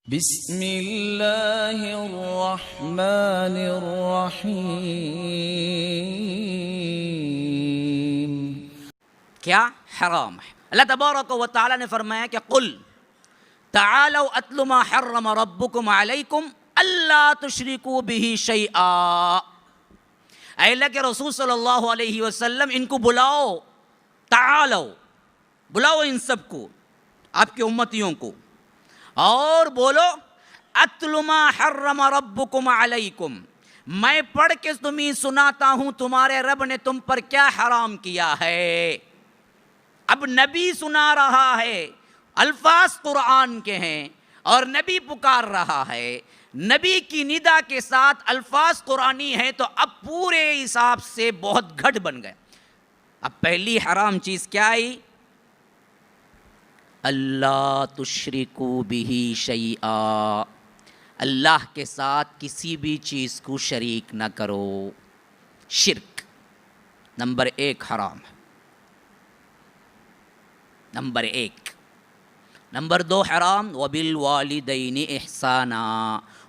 بسم اللہ الرحمن الرحیم. کیا حرام ہے؟ اللہ تبارک و تعالیٰ نے فرمایا کہ قل تعالوا اتل ما حرم ربکم علیکم الا تشرکوا بہ شیئا. اے اللہ کے رسول صلی اللہ علیہ وسلم ان کو بلاؤ، تعالوا، بلاؤ ان سب کو، آپ کے امتیوں کو، اور بولو اتل ما حرم ربکم علیکم، میں پڑھ کے تمہیں سناتا ہوں تمہارے رب نے تم پر کیا حرام کیا ہے. اب نبی سنا رہا ہے، الفاظ قرآن کے ہیں اور نبی پکار رہا ہے، نبی کی ندا کے ساتھ الفاظ قرآنی ہیں، تو اب پورے حساب سے بہت گھٹ بن گئے. اب پہلی حرام چیز کیا آئی؟ اللہ تشرکوا بہ شیئا، اللہ کے ساتھ کسی بھی چیز کو شریک نہ کرو. شرک نمبر 1 حرام ہے، نمبر 1. نمبر 2 حرام وبالوالدین احسانا،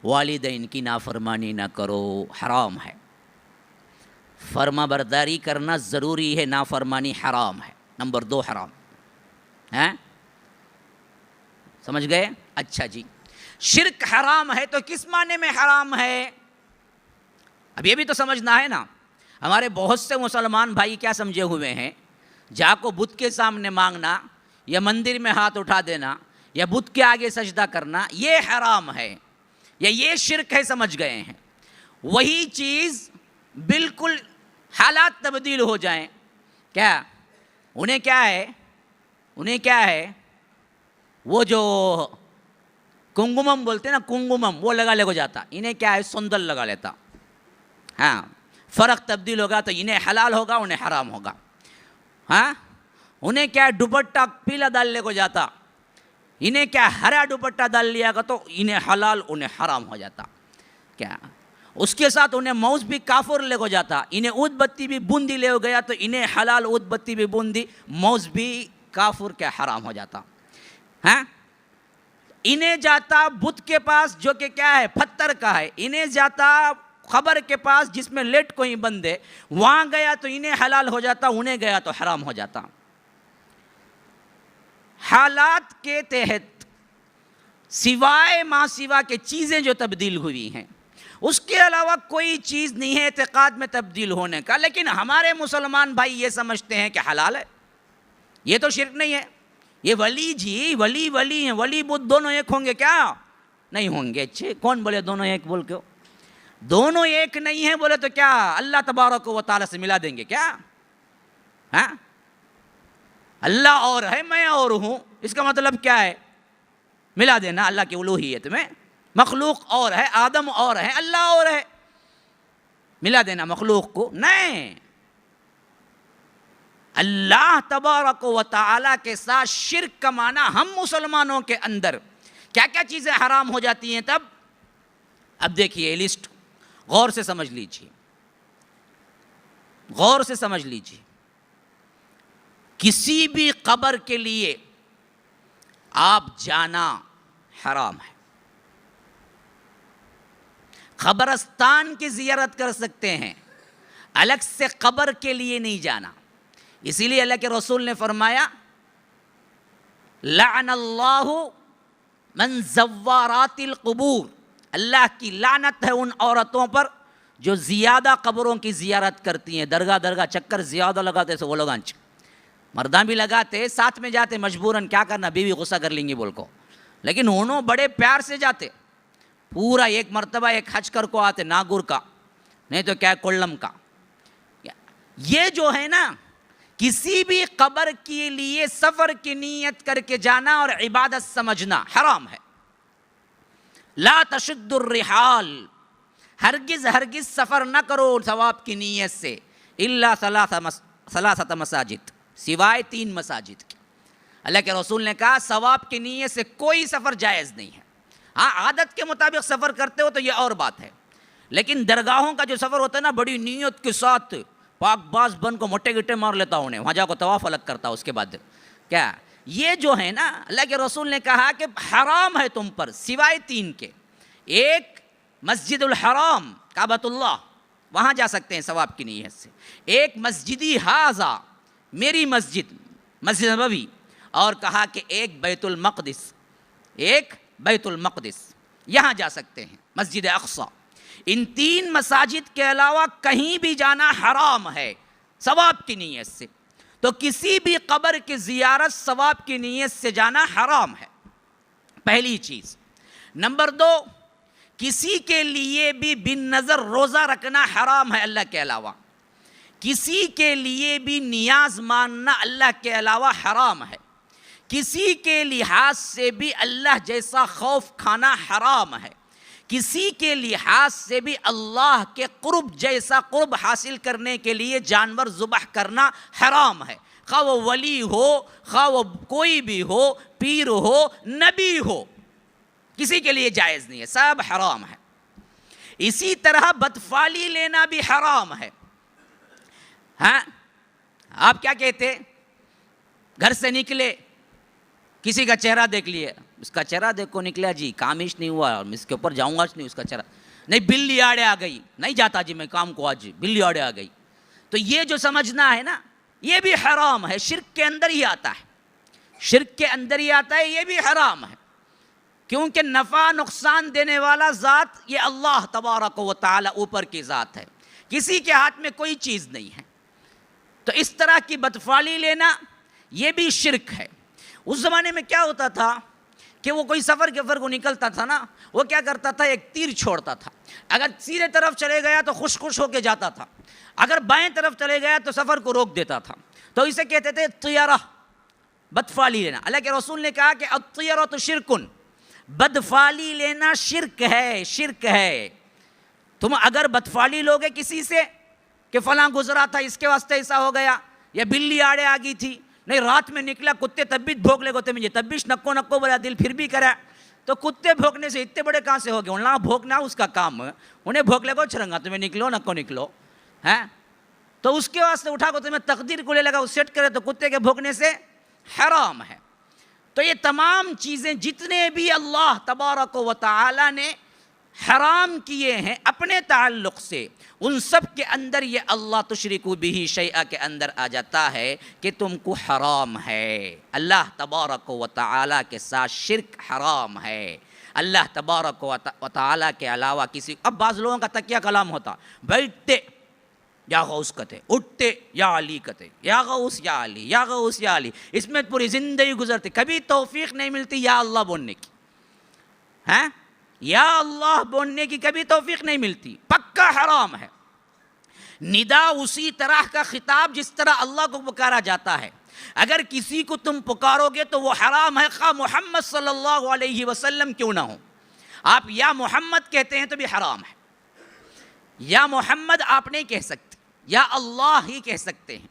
والدین کی نافرمانی نہ کرو، حرام ہے. فرما برداری کرنا ضروری ہے، نافرمانی حرام ہے. نمبر 2 حرام ہے. سمجھ گئے؟ اچھا جی، شرک حرام ہے تو کس معنی میں حرام ہے؟ اب یہ بھی تو سمجھنا ہے نا. ہمارے بہت سے مسلمان بھائی کیا سمجھے ہوئے ہیں، جا کو بت کے سامنے مانگنا یا مندر میں ہاتھ اٹھا دینا یا بت کے آگے سجدہ کرنا یہ حرام ہے یا یہ شرک ہے، سمجھ گئے ہیں. وہی چیز بالکل حالات تبدیل ہو جائیں، کیا انہیں کیا ہے وہ جو کنگمم بولتے ہیں نا، کنگمم وہ لگا لے کو جاتا، انہیں کیا ہے سندل لگا لیتا. ہاں، فرق تبدیل ہوگا تو انہیں حلال ہوگا، انہیں حرام ہوگا. ہاں، انہیں کیا ہے دوپٹہ پیلا ڈال لے کو جاتا، انہیں کیا ہرا دوپٹہ ڈال لیا گا تو انہیں حلال انہیں حرام ہو جاتا. کیا اس کے ساتھ انہیں موز بھی کافر لے کو جاتا، انہیں اود بتی بھی بوندی لے گیا تو انہیں حلال اود بتی بھی بوندی، موز بھی کافر کیا حرام ہو جاتا. ہاں، انہیں جاتا بت کے پاس جو کہ کیا ہے پتھر کا ہے، انہیں جاتا قبر کے پاس جس میں لیٹ کوئی بندے، وہاں گیا تو انہیں حلال ہو جاتا، انہیں گیا تو حرام ہو جاتا. حالات کے تحت سوائے ما سوا کے چیزیں جو تبدیل ہوئی ہیں، اس کے علاوہ کوئی چیز نہیں ہے اعتقاد میں تبدیل ہونے کا. لیکن ہمارے مسلمان بھائی یہ سمجھتے ہیں کہ حلال ہے، یہ تو شرک نہیں ہے. یہ ولی جی ولی ہیں، ولی بدھ دونوں ایک ہوں گے کیا؟ نہیں ہوں گے. اچھے کون بولے دونوں ایک بول کے؟ دونوں ایک نہیں ہیں بولے تو کیا اللہ تبارک و تعالیٰ سے ملا دیں گے کیا؟ ہاں، اللہ اور ہے میں اور ہوں، اس کا مطلب کیا ہے؟ ملا دینا اللہ کی الوہیت میں. مخلوق اور ہے، آدم اور ہے، اللہ اور ہے، ملا دینا مخلوق کو؟ نہیں. اللہ تبارک و تعالیٰ کے ساتھ شرک کا معنی ہم مسلمانوں کے اندر کیا کیا چیزیں حرام ہو جاتی ہیں تب؟ اب دیکھیے لسٹ غور سے سمجھ لیجیے، غور سے سمجھ لیجیے. کسی بھی قبر کے لیے آپ جانا حرام ہے. قبرستان کی زیارت کر سکتے ہیں، الگ سے قبر کے لیے نہیں جانا. اسی لیے اللہ کے رسول نے فرمایا لعن اللہ من زوارات القبور، اللہ کی لعنت ہے ان عورتوں پر جو زیادہ قبروں کی زیارت کرتی ہیں. درگاہ چکر زیادہ لگاتے سے وہ لوگ مرداں بھی لگاتے، ساتھ میں جاتے مجبوراً، کیا کرنا بیوی غصہ کر لیں گی بول کو، لیکن انہوں بڑے پیار سے جاتے. پورا ایک مرتبہ ایک حج کر کو آتے، ناگور کا نہیں تو کیا کولم کا. یہ جو ہے نا کسی بھی قبر کے لیے سفر کی نیت کر کے جانا اور عبادت سمجھنا حرام ہے. لا تشد الرحال، ہرگز سفر نہ کرو ثواب کی نیت سے، الا ثلاثۃ مساجد، سوائے 3 مساجد کے. اللہ کے رسول نے کہا ثواب کی نیت سے کوئی سفر جائز نہیں ہے. ہاں، عادت کے مطابق سفر کرتے ہو تو یہ اور بات ہے، لیکن درگاہوں کا جو سفر ہوتا ہے نا بڑی نیت کے ساتھ، پاک باز بن کو موٹے گٹے مار لیتا انہیں، وہاں جا کو طواف الگ کرتا. اس کے بعد کیا یہ جو ہے نا اللہ کے رسول نے کہا کہ حرام ہے تم پر سوائے 3 کے. ایک مسجد الحرام کعبۃ اللہ، وہاں جا سکتے ہیں ثواب کی نیت سے. ایک مسجدی ھذا، میری مسجد مسجد نبوی. اور کہا کہ ایک بیت المقدس، ایک بیت المقدس یہاں جا سکتے ہیں، مسجد اقصی. ان 3 مساجد کے علاوہ کہیں بھی جانا حرام ہے ثواب کی نیت سے. تو کسی بھی قبر کی زیارت ثواب کی نیت سے جانا حرام ہے، پہلی چیز. نمبر 2، کسی کے لیے بھی بن نظر روزہ رکھنا حرام ہے اللہ کے علاوہ. کسی کے لیے بھی نیاز ماننا اللہ کے علاوہ حرام ہے. کسی کے لحاظ سے بھی اللہ جیسا خوف کھانا حرام ہے. کسی کے لحاظ سے بھی اللہ کے قرب جیسا قرب حاصل کرنے کے لیے جانور ذبح کرنا حرام ہے، خواہ وہ ولی ہو، خواہ وہ کوئی بھی ہو، پیر ہو، نبی ہو، کسی کے لیے جائز نہیں ہے، سب حرام ہے. اسی طرح بدفعلی لینا بھی حرام ہے. ہاں آپ کیا کہتے، گھر سے نکلے، کسی کا چہرہ دیکھ لیے، اس کا چہرہ دیکھو نکلا جی، کام ہی نہیں ہوا، اس کے اوپر جاؤں گا نہیں، اس کا چہرہ نہیں، بلی آڑے آ گئی، نہیں جاتا جی میں کام کو، آج بلی آڑے آ گئی. تو یہ جو سمجھنا ہے نا یہ بھی حرام ہے، شرک کے اندر ہی آتا ہے، شرک کے اندر ہی آتا ہے، یہ بھی حرام ہے. کیونکہ نفع نقصان دینے والا ذات یہ اللہ تبارک و تعالی اوپر کی ذات ہے، کسی کے ہاتھ میں کوئی چیز نہیں ہے. تو اس طرح کی بدفعلی لینا یہ بھی شرک ہے. اس زمانے میں کیا ہوتا تھا کہ وہ کوئی سفر کو نکلتا تھا نا، وہ کیا کرتا تھا، ایک تیر چھوڑتا تھا. اگر سیدھے طرف چلے گیا تو خوش ہو کے جاتا تھا، اگر بائیں طرف چلے گیا تو سفر کو روک دیتا تھا. تو اسے کہتے تھے طیرہ، بدفعلی لینا. اللہ کے رسول نے کہا کہ الطیرۃ شرکن، بدفعلی لینا شرک ہے، شرک ہے. تم اگر بدفعلی لوگے کسی سے کہ فلاں گزرا تھا اس کے واسطے ایسا ہو گیا، یا بلی آڑے آ گئی تھی، نہیں رات میں نکلا کتے تب بھی بھونک لے گوتے مجھے تب بھی نکو نکو بولا دل پھر بھی کرا. تو کتے بھونکنے سے اتنے بڑے کہاں سے ہو گئے، انہیں بھونکنا اس کا کام ہے، انہیں بھونک لے گو چھرنگا تمہیں نکلو نکو نکلو ہیں. تو اس کے واسطے اٹھا کو تمہیں تقدیر کو لے لگا، وہ سیٹ کرے تو کتے کے بھونکنے سے حرام ہے. تو یہ تمام چیزیں جتنے بھی اللہ تبارک و تعالی نے حرام کیے ہیں اپنے تعلق سے، ان سب کے اندر یہ اللہ تشرکو بہ شیئا کے اندر آ جاتا ہے کہ تم کو حرام ہے. اللہ تبارک و تعالی کے ساتھ شرک حرام ہے. اللہ تبارک و تعالی کے علاوہ کسی، اب بعض لوگوں کا تکیہ کلام ہوتا، بیٹھتے یا غوث کہتے، اٹھتے یا علی کہتے، یا غوث یا علی، یا غوث یا علی، اس میں پوری زندگی گزرتی، کبھی توفیق نہیں ملتی یا اللہ بولنے کی. ہیں یا اللہ بولنے کی کبھی توفیق نہیں ملتی، پکا حرام ہے. ندا اسی طرح کا خطاب جس طرح اللہ کو پکارا جاتا ہے، اگر کسی کو تم پکارو گے تو وہ حرام ہے، خواہ محمد صلی اللہ علیہ وسلم کیوں نہ ہو. آپ یا محمد کہتے ہیں تو بھی حرام ہے. یا محمد آپ نہیں کہہ سکتے، یا اللہ ہی کہہ سکتے ہیں.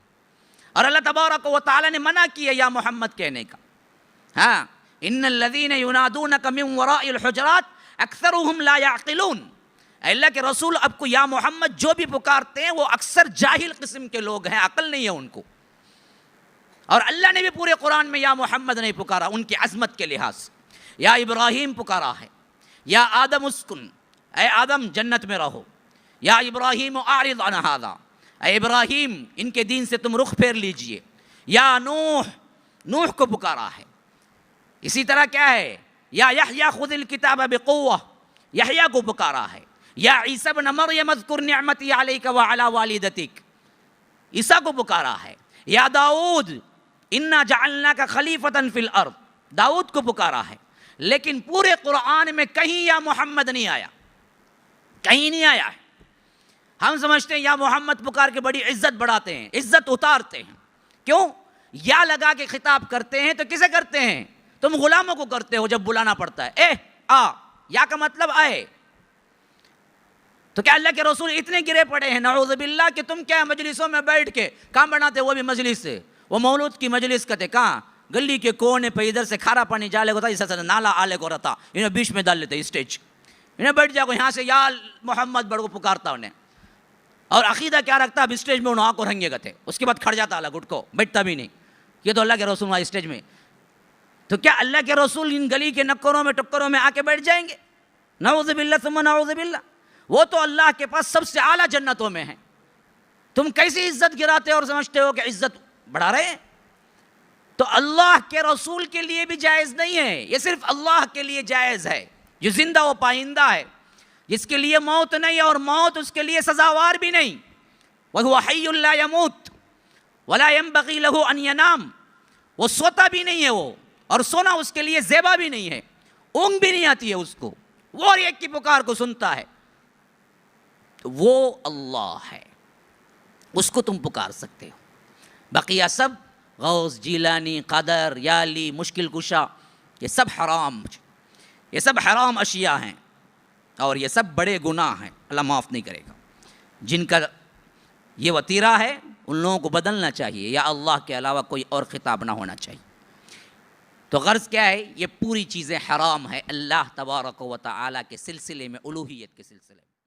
اور اللہ تبارک و تعالی نے منع کیا یا محمد کہنے کا. ہاں ان الذین ینادونک من وراء الحجرات اکثرهم لا یعقلون. اللہ کے رسول اب کو یا محمد جو بھی پکارتے ہیں وہ اکثر جاہل قسم کے لوگ ہیں، عقل نہیں ہے ان کو. اور اللہ نے بھی پورے قرآن میں یا محمد نہیں پکارا ان کی عظمت کے لحاظ سے. یا ابراہیم پکارا ہے، یا آدم اسکن، اے آدم جنت میں رہو، یا ابراہیم اعرض عن ھذا، اے ابراہیم ان کے دین سے تم رخ پھیر لیجئے. یا نوح، نوح کو پکارا ہے. اسی طرح کیا ہے، یا یحییٰ خذ الکتاب بقوہ، یحییٰ کو پکارا ہے. یا عیسیٰ ابن مریم اذکر نعمتی علیک وعلی والدتک، عیسیٰ کو پکارا ہے. یا داؤد انا جعلناک خلیفۃ فی الارض، داؤد کو پکارا ہے. لیکن پورے قرآن میں کہیں یا محمد نہیں آیا، کہیں نہیں آیا ہے. ہم سمجھتے ہیں یا محمد پکار کے بڑی عزت بڑھاتے ہیں، عزت اتارتے ہیں. کیوں؟ یا لگا کے خطاب کرتے ہیں تو کسے کرتے ہیں؟ تم غلاموں کو کرتے ہو جب بلانا پڑتا ہے. اے آ، یا کا مطلب آئے. تو کیا اللہ کے رسول اتنے گرے پڑے ہیں نعوذ باللہ کہ تم کیا مجلسوں میں بیٹھ کے کام بناتے، وہ بھی مجلس سے، وہ مولود کی مجلس کہتے کہاں گلی کے کونے پہ ادھر سے کھارا پانی جالے کو تھا، اس سے نالا آلے کو رہتا، انہیں بیچ میں ڈال لیتے اسٹیج، انہیں بیٹھ جاؤ یہاں سے یا محمد بڑھ کو پکارتا انہیں. اور عقیدہ کیا رکھتا، اب اسٹیج میں انہوں کو رنگے گتے، اس کے بعد کھڑ جاتا الگ اٹھ کو، بیٹھتا بھی نہیں. یہ تو اللہ کے رسول اسٹیج میں تو کیا اللہ کے رسول ان گلی کے نکروں میں ٹکروں میں آ کے بیٹھ جائیں گے؟ نعوذ باللہ ثم نعوذ باللہ. وہ تو اللہ کے پاس سب سے اعلیٰ جنتوں میں ہیں. تم کیسی عزت گراتے اور سمجھتے ہو کہ عزت بڑھا رہے ہیں؟ تو اللہ کے رسول کے لیے بھی جائز نہیں ہے، یہ صرف اللہ کے لیے جائز ہے جو زندہ و پائندہ ہے، جس کے لیے موت نہیں اور موت اس کے لیے سزاوار بھی نہیں. وَهُوَ حَيٌّ لَا يَمُوتُ وَلَا يَنبَغِي لَهُ أَن يَنَامَ. وہ سوتا بھی نہیں ہے وہ، اور سونا اس کے لیے زیبا بھی نہیں ہے، اونگ بھی نہیں آتی ہے اس کو، وہ اور ایک کی پکار کو سنتا ہے. تو وہ اللہ ہے، اس کو تم پکار سکتے ہو. بقیہ سب غوث، جیلانی، قادر، یالی، مشکل کشا، یہ سب حرام، یہ سب حرام اشیاء ہیں اور یہ سب بڑے گناہ ہیں، اللہ معاف نہیں کرے گا. جن کا یہ وتیرہ ہے ان لوگوں کو بدلنا چاہیے، یا اللہ کے علاوہ کوئی اور خطاب نہ ہونا چاہیے. تو غرض کیا ہے؟ یہ پوری چیزیں حرام ہے اللہ تبارک و تعالیٰ کے سلسلے میں، الوہیت کے سلسلے میں.